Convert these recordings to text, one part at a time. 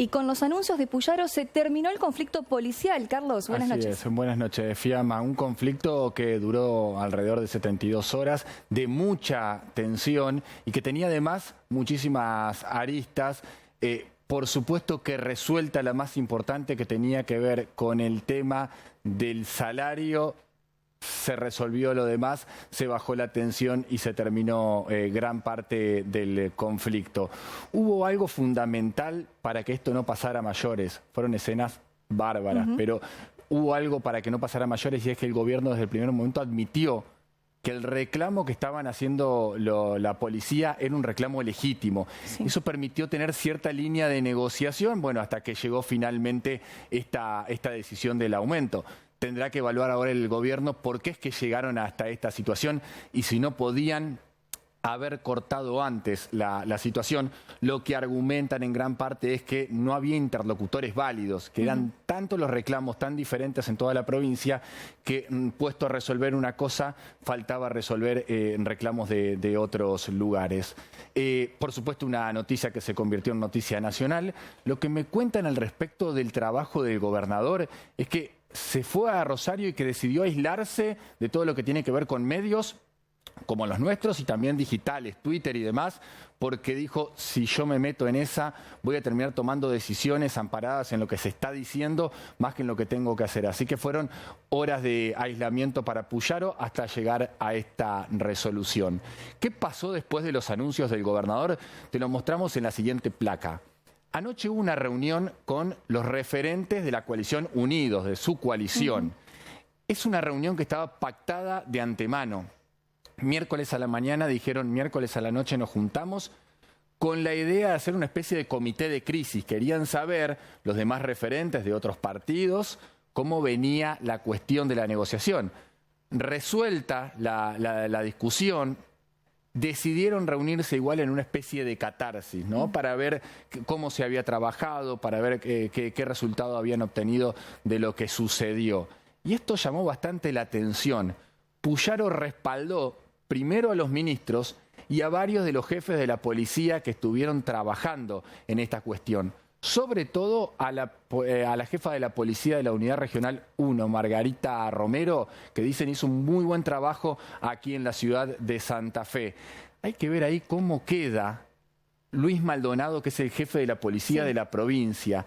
Y con los anuncios de Puyaro se terminó el conflicto policial. Carlos, buenas noches. Buenas noches, Fiamma. Un conflicto que duró alrededor de 72 horas, de mucha tensión y que tenía además muchísimas aristas. Por supuesto que resuelta la más importante, que tenía que ver con el tema del salario. Se resolvió lo demás, se bajó la tensión y se terminó gran parte del conflicto. Hubo algo fundamental para que esto no pasara a mayores. Fueron escenas bárbaras, pero hubo algo para que no pasara a mayores, y es que el gobierno desde el primer momento admitió que el reclamo que estaban haciendo la policía era un reclamo legítimo. Sí. Eso permitió tener cierta línea de negociación, bueno, hasta que llegó finalmente esta decisión del aumento. Tendrá que evaluar ahora el gobierno por qué es que llegaron hasta esta situación y si no podían haber cortado antes la situación. Lo que argumentan en gran parte es que no había interlocutores válidos, que eran tantos los reclamos tan diferentes en toda la provincia que, puesto a resolver una cosa, faltaba resolver reclamos de otros lugares. Por supuesto, una noticia que se convirtió en noticia nacional. Lo que me cuentan al respecto del trabajo del gobernador es que se fue a Rosario y que decidió aislarse de todo lo que tiene que ver con medios como los nuestros y también digitales, Twitter y demás, porque dijo, si yo me meto en esa, voy a terminar tomando decisiones amparadas en lo que se está diciendo más que en lo que tengo que hacer. Así que fueron horas de aislamiento para Puyaro hasta llegar a esta resolución. ¿Qué pasó después de los anuncios del gobernador? Te lo mostramos en la siguiente placa. Anoche hubo una reunión con los referentes de la coalición Unidos, de su coalición. Es una reunión que estaba pactada de antemano. Miércoles a la mañana dijeron, miércoles a la noche nos juntamos, con la idea de hacer una especie de comité de crisis. Querían saber los demás referentes de otros partidos cómo venía la cuestión de la negociación. Resuelta la discusión, decidieron reunirse igual en una especie de catarsis, ¿no? Para ver cómo se había trabajado, para ver qué resultado habían obtenido de lo que sucedió. Y esto llamó bastante la atención. Puyaro respaldó primero a los ministros y a varios de los jefes de la policía que estuvieron trabajando en esta cuestión. Sobre todo a la jefa de la policía de la Unidad Regional 1, Margarita Romero, que dicen hizo un muy buen trabajo aquí en la ciudad de Santa Fe. Hay que ver ahí cómo queda Luis Maldonado, que es el jefe de la policía de la provincia,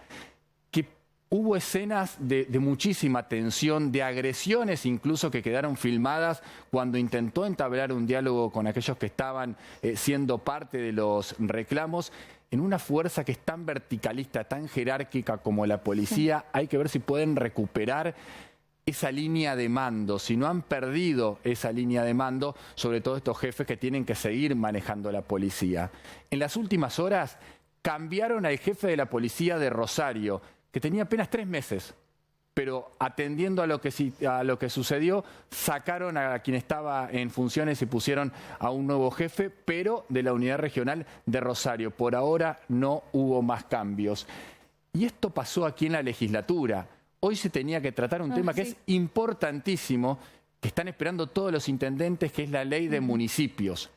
que hubo escenas de muchísima tensión, de agresiones incluso que quedaron filmadas cuando intentó entablar un diálogo con aquellos que estaban siendo parte de los reclamos. En una fuerza que es tan verticalista, tan jerárquica como la policía, hay que ver si pueden recuperar esa línea de mando, si no han perdido esa línea de mando, sobre todo estos jefes que tienen que seguir manejando la policía. En las últimas horas cambiaron al jefe de la policía de Rosario, que tenía apenas 3 meses, pero atendiendo a lo que sucedió, sacaron a quien estaba en funciones y pusieron a un nuevo jefe, pero de la Unidad Regional de Rosario. Por ahora no hubo más cambios. Y esto pasó aquí en la legislatura. Hoy se tenía que tratar un tema que es importantísimo, que están esperando todos los intendentes, que es la ley de municipios.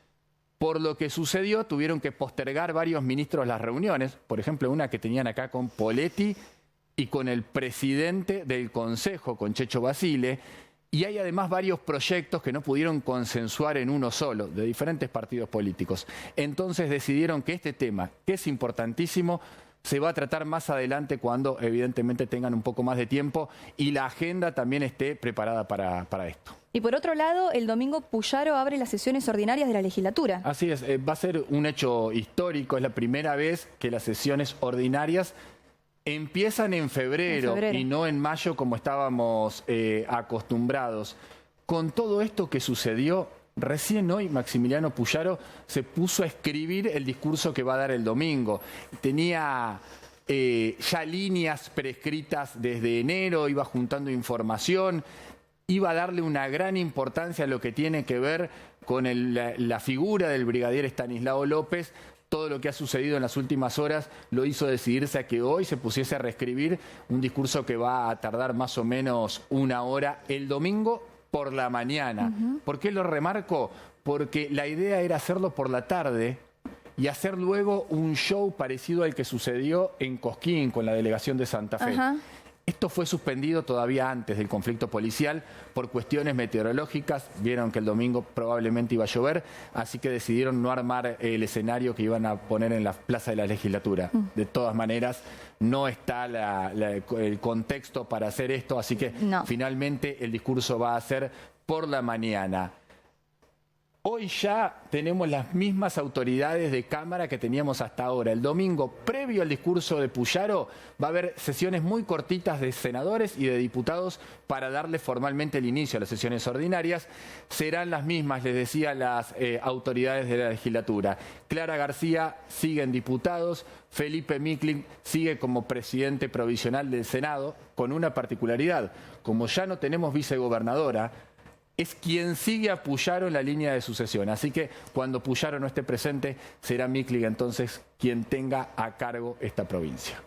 Por lo que sucedió, tuvieron que postergar varios ministros las reuniones, por ejemplo, una que tenían acá con Poletti y con el presidente del Consejo, con Checho Basile, y hay además varios proyectos que no pudieron consensuar en uno solo, de diferentes partidos políticos. Entonces decidieron que este tema, que es importantísimo, se va a tratar más adelante cuando evidentemente tengan un poco más de tiempo y la agenda también esté preparada para esto. Y por otro lado, el domingo Puyaro abre las sesiones ordinarias de la legislatura. Así es, va a ser un hecho histórico, es la primera vez que las sesiones ordinarias empiezan en febrero y no en mayo como estábamos acostumbrados. Con todo esto que sucedió, recién hoy Maximiliano Puyaro se puso a escribir el discurso que va a dar el domingo. Tenía ya líneas prescritas desde enero, iba juntando información, iba a darle una gran importancia a lo que tiene que ver con la figura del brigadier Estanislao López. Todo lo que ha sucedido en las últimas horas lo hizo decidirse a que hoy se pusiese a reescribir un discurso que va a tardar más o menos 1 hora el domingo por la mañana. ¿Por qué lo remarco? Porque la idea era hacerlo por la tarde y hacer luego un show parecido al que sucedió en Cosquín con la delegación de Santa Fe. Ajá. Esto fue suspendido todavía antes del conflicto policial por cuestiones meteorológicas. Vieron que el domingo probablemente iba a llover, así que decidieron no armar el escenario que iban a poner en la Plaza de la Legislatura. De todas maneras, no está el contexto para hacer esto, así que finalmente el discurso va a ser por la mañana. Hoy ya tenemos las mismas autoridades de Cámara que teníamos hasta ahora. El domingo, previo al discurso de Puyaro, va a haber sesiones muy cortitas de senadores y de diputados para darle formalmente el inicio a las sesiones ordinarias. Serán las mismas, les decía, las autoridades de la legislatura. Clara García sigue en diputados, Felipe Mikling sigue como presidente provisional del Senado, con una particularidad. Como ya no tenemos vicegobernadora, es quien sigue a Puyaro en la línea de sucesión. Así que cuando Puyaro no esté presente, será Mikling entonces quien tenga a cargo esta provincia.